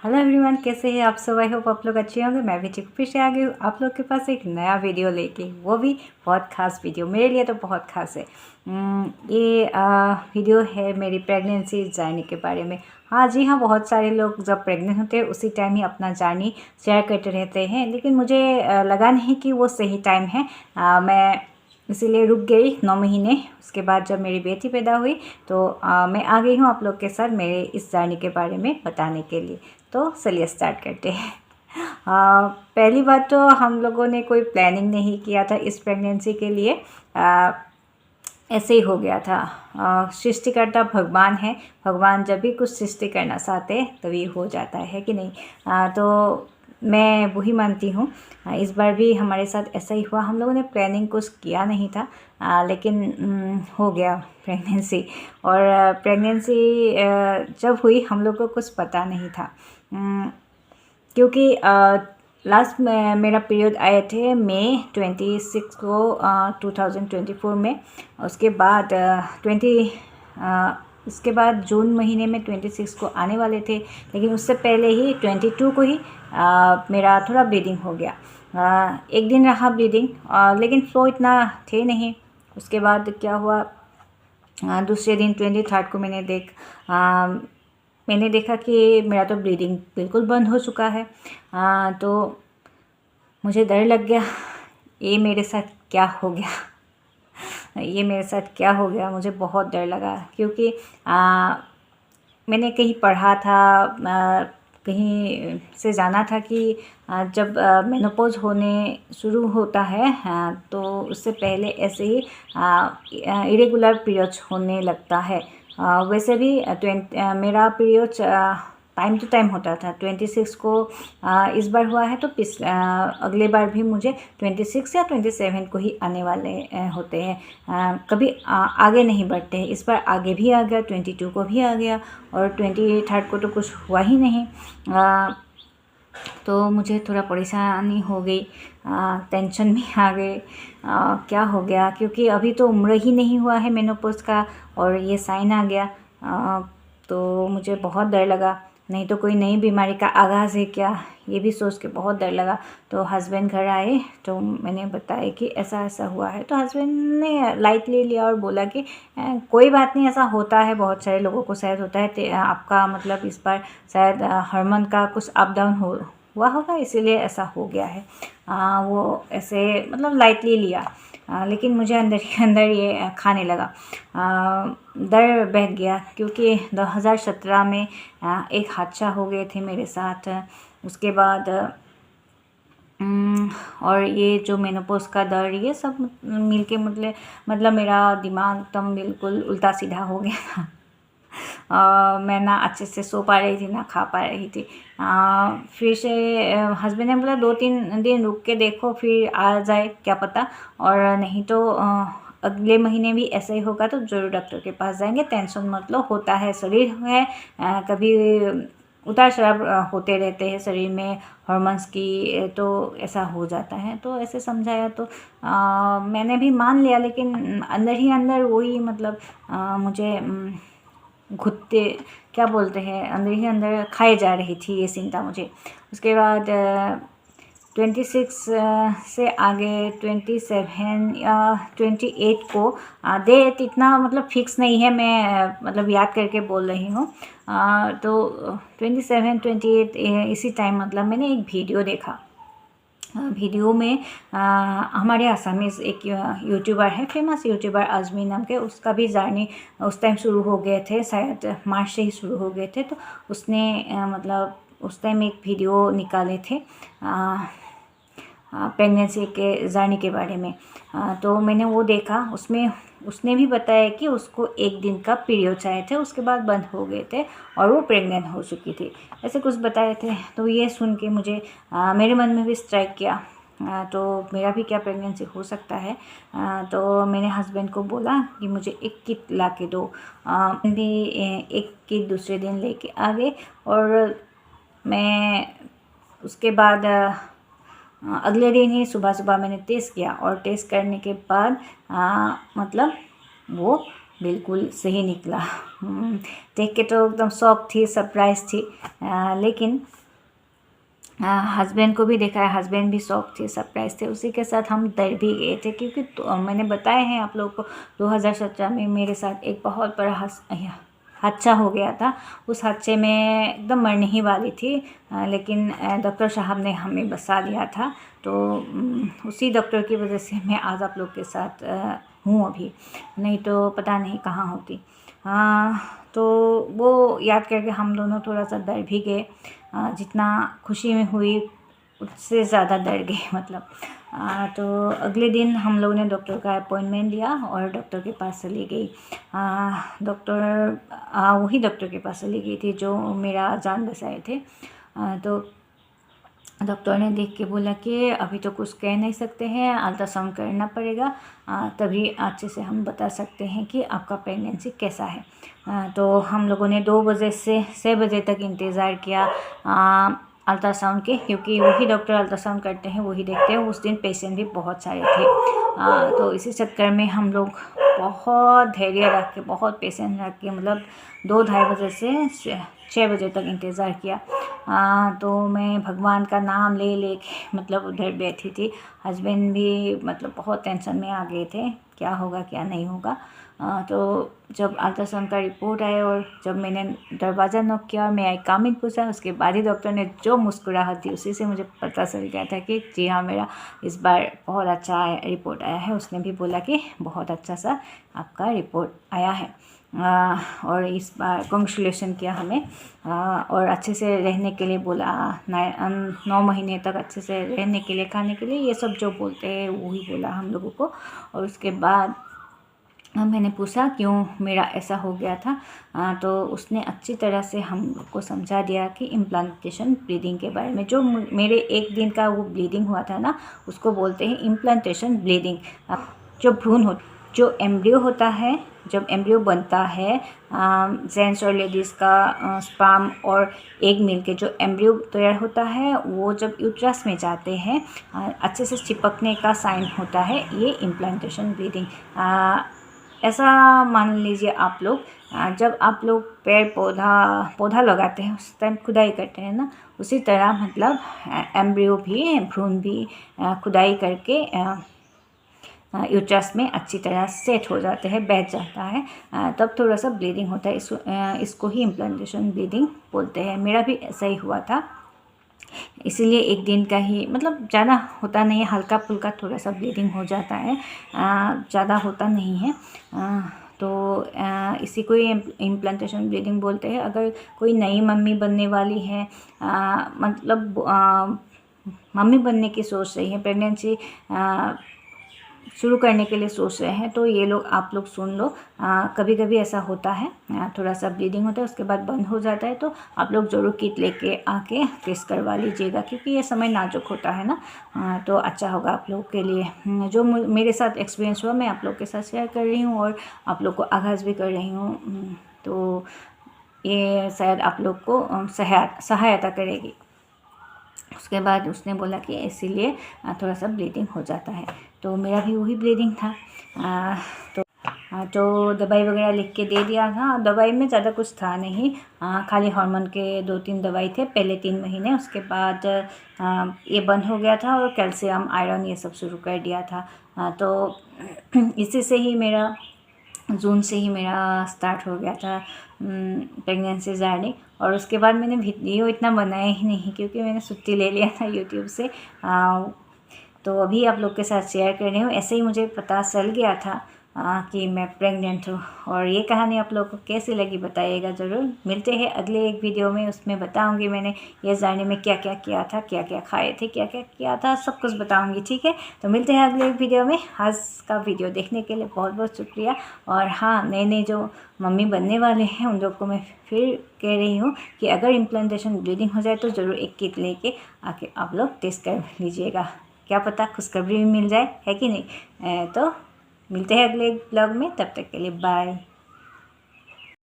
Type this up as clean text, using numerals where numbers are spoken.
Hello everyone, कैसे हैं आप सब। आई होप आप लोग अच्छे होंगे। मैं भी ठीक फिर से आ गई हूँ आप लोग के पास एक नया वीडियो लेके, वो भी बहुत ख़ास वीडियो, मेरे लिए तो बहुत ख़ास है। ये वीडियो है मेरी प्रेगनेंसी जर्नी के बारे में। हाँ जी हाँ, बहुत सारे लोग जब प्रेग्नेंट होते हैं उसी टाइम ही अपना जर्नी शेयर करते रहते हैं, लेकिन मुझे लगा नहीं कि वो सही टाइम है। मैं इसीलिए रुक गई 9 महीने। उसके बाद जब मेरी बेटी पैदा हुई तो मैं आ गई हूँ आप लोग के साथ मेरे इस जर्नी के बारे में बताने के लिए। तो चलिए स्टार्ट करते हैं। पहली बात तो हम लोगों ने कोई प्लानिंग नहीं किया था इस प्रेगनेंसी के लिए। ऐसे ही हो गया था। सृष्टिकर्ता भगवान है। भगवान जब भी कुछ सृष्टि करना चाहते हैं तभी हो जाता है कि नहीं। तो मैं वही मानती हूँ। इस बार भी हमारे साथ ऐसा ही हुआ। हम लोगों ने प्लानिंग कुछ किया नहीं था, लेकिन हो गया प्रेगनेंसी। और प्रेगनेंसी जब हुई हम लोग को कुछ पता नहीं था, क्योंकि लास्ट में मेरा पीरियड आए थे मई 26 को 2024 में। उसके बाद 20 इसके बाद जून महीने में 26 को आने वाले थे, लेकिन उससे पहले ही 22 को ही मेरा थोड़ा ब्लीडिंग हो गया। एक दिन रहा ब्लीडिंग, लेकिन फ्लो इतना थे नहीं। उसके बाद क्या हुआ, दूसरे दिन 23 को मैंने देखा कि मेरा तो ब्लीडिंग बिल्कुल बंद हो चुका है। तो मुझे डर लग गया, ये मेरे साथ क्या हो गया। ये मेरे साथ क्या हो गया, मुझे बहुत डर लगा। क्योंकि मैंने कहीं पढ़ा था, कहीं से जाना था कि जब मेनोपॉज होने शुरू होता है, तो उससे पहले ऐसे ही इरेगुलर पीरियड्स होने लगता है। वैसे भी मेरा पीरियड्स टाइम टू टाइम होता था। 26 को इस बार हुआ है, तो अगले बार भी मुझे 26 या 27 को ही आने वाले होते हैं। कभी आगे नहीं बढ़ते हैं। इस बार आगे भी आ गया, 22 को भी आ गया, और 23 को तो कुछ हुआ ही नहीं। तो मुझे थोड़ा परेशानी हो गई, टेंशन भी आ गई। क्या हो गया, क्योंकि अभी तो उम्र ही नहीं हुआ है मेनोपॉज का, और ये साइन आ गया। तो मुझे बहुत डर लगा, नहीं तो कोई नई बीमारी का आगाज़ है क्या, ये भी सोच के बहुत डर लगा। तो हस्बैंड घर आए तो मैंने बताया कि ऐसा ऐसा हुआ है। तो हस्बैंड ने लाइटली लिया और बोला कि कोई बात नहीं, ऐसा होता है, बहुत सारे लोगों को शायद होता है। आपका मतलब इस बार शायद हार्मोन का कुछ अप डाउन हुआ होगा, इसीलिए ऐसा हो गया है। वो ऐसे मतलब लाइटली लिया, लेकिन मुझे अंदर ही अंदर ये खाने लगा। डर बैठ गया, क्योंकि 2017 में एक हादसा हो गए थे मेरे साथ। उसके बाद और ये जो मेनोपॉज का डर, ये सब मिलके मतलब मेरा दिमाग एकदम बिल्कुल उल्टा सीधा हो गया था। मैं ना अच्छे से सो पा रही थी, ना खा पा रही थी। फिर से हस्बैंड ने बोला 2-3 दिन रुक के देखो, फिर आ जाए क्या पता, और नहीं तो अगले महीने भी ऐसा ही होगा तो ज़रूर डॉक्टर के पास जाएंगे। टेंशन मत लो, होता है, शरीर है, कभी उतार चढ़ाव होते रहते हैं शरीर में हॉर्मोन्स की, तो ऐसा हो जाता है। तो ऐसे समझाया तो मैंने भी मान लिया, लेकिन अंदर ही अंदर वही मतलब मुझे घुटते क्या बोलते हैं, अंदर ही अंदर खाए जा रही थी ये चिंता मुझे। उसके बाद 26 से आगे 27 या 28 को डेट इतना मतलब फिक्स नहीं है, मैं मतलब याद करके बोल रही हूँ। तो 27 28 इसी टाइम मतलब मैंने एक वीडियो देखा। वीडियो में हमारे आसामीज एक यूट्यूबर है, फेमस यूट्यूबर अजमी नाम के, उसका भी जर्नी उस टाइम शुरू हो गए थे, शायद मार्च से ही शुरू हो गए थे। तो उसने मतलब उस टाइम एक वीडियो निकाले थे प्रेगनेंसी के जर्नी के बारे में। तो मैंने वो देखा, उसमें उसने भी बताया कि उसको एक दिन का पीरियड्स आए थे, उसके बाद बंद हो गए थे और वो प्रेग्नेंट हो चुकी थी, ऐसे कुछ बताए थे। तो ये सुन के मुझे मेरे मन में भी स्ट्राइक किया, तो मेरा भी क्या प्रेगनेंसी हो सकता है। तो मैंने हस्बैंड को बोला कि मुझे एक किट ला के दो। भी एक किट दूसरे दिन लेके आ गए, और मैं उसके बाद अगले दिन ही सुबह सुबह मैंने टेस्ट किया, और टेस्ट करने के बाद मतलब वो बिल्कुल सही निकला। देख के तो एकदम शॉक थी, सरप्राइज थी। लेकिन हस्बैंड को भी देखा है, हस्बैंड भी शौक थे, सरप्राइज थे। उसी के साथ हम डर भी गए थे, क्योंकि तो मैंने बताया है आप लोगों को 2017 में मेरे साथ एक बहुत बड़ा हादसा हो गया था। उस हादसे में एकदम मरने ही वाली थी, लेकिन डॉक्टर साहब ने हमें बचा लिया था। तो उसी डॉक्टर की वजह से मैं आज आप लोग के साथ हूँ अभी, नहीं तो पता नहीं कहाँ होती। तो वो याद करके हम दोनों थोड़ा सा डर भी गए। जितना खुशी में हुई उससे ज़्यादा डर गए मतलब। तो अगले दिन हम लोगों ने डॉक्टर का अपॉइंटमेंट लिया और डॉक्टर के पास चली गई। डॉक्टर वही डॉक्टर के पास चली गई थी जो मेरा जान बचाए थे। तो डॉक्टर ने देख के बोला कि अभी तो कुछ कह नहीं सकते हैं, अल्ट्रासाउंड करना पड़ेगा, तभी अच्छे से हम बता सकते हैं कि आपका प्रेगनेंसी कैसा है। तो हम लोगों ने 2 बजे से 6 बजे तक इंतज़ार किया अल्ट्रासाउंड के, क्योंकि वही डॉक्टर अल्ट्रासाउंड करते हैं, वही देखते हैं। उस दिन पेशेंट भी बहुत सारे थे। तो इसी चक्कर में हम लोग बहुत धैर्य रख के, बहुत पेशेंस रख के, मतलब 2-2:30 बजे से 6 बजे तक इंतज़ार किया। तो मैं भगवान का नाम ले ले के मतलब उधर बैठी थी। हस्बैंड भी मतलब बहुत टेंशन में आ गए थे, क्या होगा क्या नहीं होगा। तो जब अल्ट्रासाउंड का रिपोर्ट आया और जब मैंने दरवाज़ा नॉक किया और मैं आई कम इन पूछा, उसके बाद ही डॉक्टर ने जो मुस्कुराहट दी उसी से मुझे पता चल गया था कि जी हाँ, मेरा इस बार बहुत अच्छा रिपोर्ट आया है। उसने भी बोला कि बहुत अच्छा सा आपका रिपोर्ट आया है, और इस बार कांग्रेचुलेशन किया हमें, और अच्छे से रहने के लिए बोला। 9 महीने तक अच्छे से रहने के लिए, खाने के लिए, ये सब जो बोलते हैं वही बोला हम लोगों को। और उसके बाद मैंने पूछा क्यों मेरा ऐसा हो गया था। तो उसने अच्छी तरह से हम लोग को समझा दिया कि इम्प्लांटेशन ब्लीडिंग के बारे में। जो मेरे 1 दिन का वो ब्लीडिंग हुआ था ना, उसको बोलते हैं इम्प्लांटेशन ब्लीडिंग। जो भ्रूण जो एम्ब्रियो होता है, जब एम्ब्रियो बनता है, जेंट्स और लेडीज़ का स्पर्म और एग मिलके जो एम्ब्रियो तैयार होता है, वो जब यूट्रस में जाते हैं अच्छे से चिपकने का साइन होता है ये इम्प्लांटेशन ब्लीडिंग। ऐसा मान लीजिए आप लोग, जब आप लोग पेड़ पौधा लगाते हैं उस टाइम खुदाई करते हैं ना, उसी तरह मतलब एम्ब्रियो भी, भ्रूण भी खुदाई करके यूट्रस में अच्छी तरह सेट हो जाते हैं, बैठ जाता है, तब थोड़ा सा ब्लीडिंग होता है। इसको ही इम्प्लांटेशन ब्लीडिंग बोलते हैं। मेरा भी ऐसा ही हुआ था, इसीलिए 1 दिन का ही, मतलब ज़्यादा होता नहीं है, हल्का फुल्का थोड़ा सा ब्लीडिंग हो जाता है, ज़्यादा होता नहीं है। तो इसी को ही इम्प्लांटेशन ब्लीडिंग बोलते हैं। अगर कोई नई मम्मी बनने वाली है, मतलब मम्मी बनने की सोच रही है, प्रेगनेंसी शुरू करने के लिए सोच रहे हैं, तो ये लोग आप लोग सुन लो। कभी कभी ऐसा होता है, थोड़ा सा ब्लीडिंग होता है, उसके बाद बंद हो जाता है, तो आप लोग ज़रूर किट लेके आके टेस्ट करवा लीजिएगा, क्योंकि ये समय नाजुक होता है ना। तो अच्छा होगा आप लोग के लिए। जो मेरे साथ एक्सपीरियंस हुआ मैं आप लोग के साथ शेयर कर रही हूँ और आप लोग को आगाज़ भी कर रही हूँ। तो ये शायद आप लोग को सहायता करेगी। उसके बाद उसने बोला कि इसीलिए थोड़ा सा ब्लीडिंग हो जाता है। तो मेरा भी वही ब्लीडिंग था। तो दवाई वगैरह लिख के दे दिया था। दवाई में ज़्यादा कुछ था नहीं, खाली हार्मोन के 2-3 दवाई थे पहले 3 महीने। उसके बाद ये बंद हो गया था और कैल्शियम, आयरन ये सब शुरू कर दिया था। तो इसी से ही मेरा जून से ही मेरा स्टार्ट हो गया था प्रेगनेंसी जर्नी। और उसके बाद मैंने वीडियो इतना बनाया ही नहीं, क्योंकि मैंने छुट्टी ले लिया था यूट्यूब से। तो अभी आप लोग के साथ शेयर कर रही हूँ। ऐसे ही मुझे पता चल गया था कि मैं प्रेग्नेंट हूँ। और ये कहानी आप लोगों को कैसी लगी बताइएगा ज़रूर। मिलते हैं अगले एक वीडियो में, उसमें बताऊँगी मैंने ये जर्नी में क्या क्या किया था, क्या क्या खाए थे, क्या क्या किया था, सब कुछ बताऊँगी। ठीक है, तो मिलते हैं अगले एक वीडियो में। आज का वीडियो देखने के लिए बहुत बहुत शुक्रिया। और हाँ, नए जो मम्मी बनने वाले हैं उन लोग को मैं फिर कह रही हूँ कि अगर इम्प्लांटेशन ब्लीडिंग हो जाए तो ज़रूर एक किट लेके आके आप लोग टेस्ट कर लीजिएगा। क्या पता खुशखबरी भी मिल जाए, है कि नहीं। तो मिलते हैं अगले ब्लॉग में, तब तक के लिए बाय।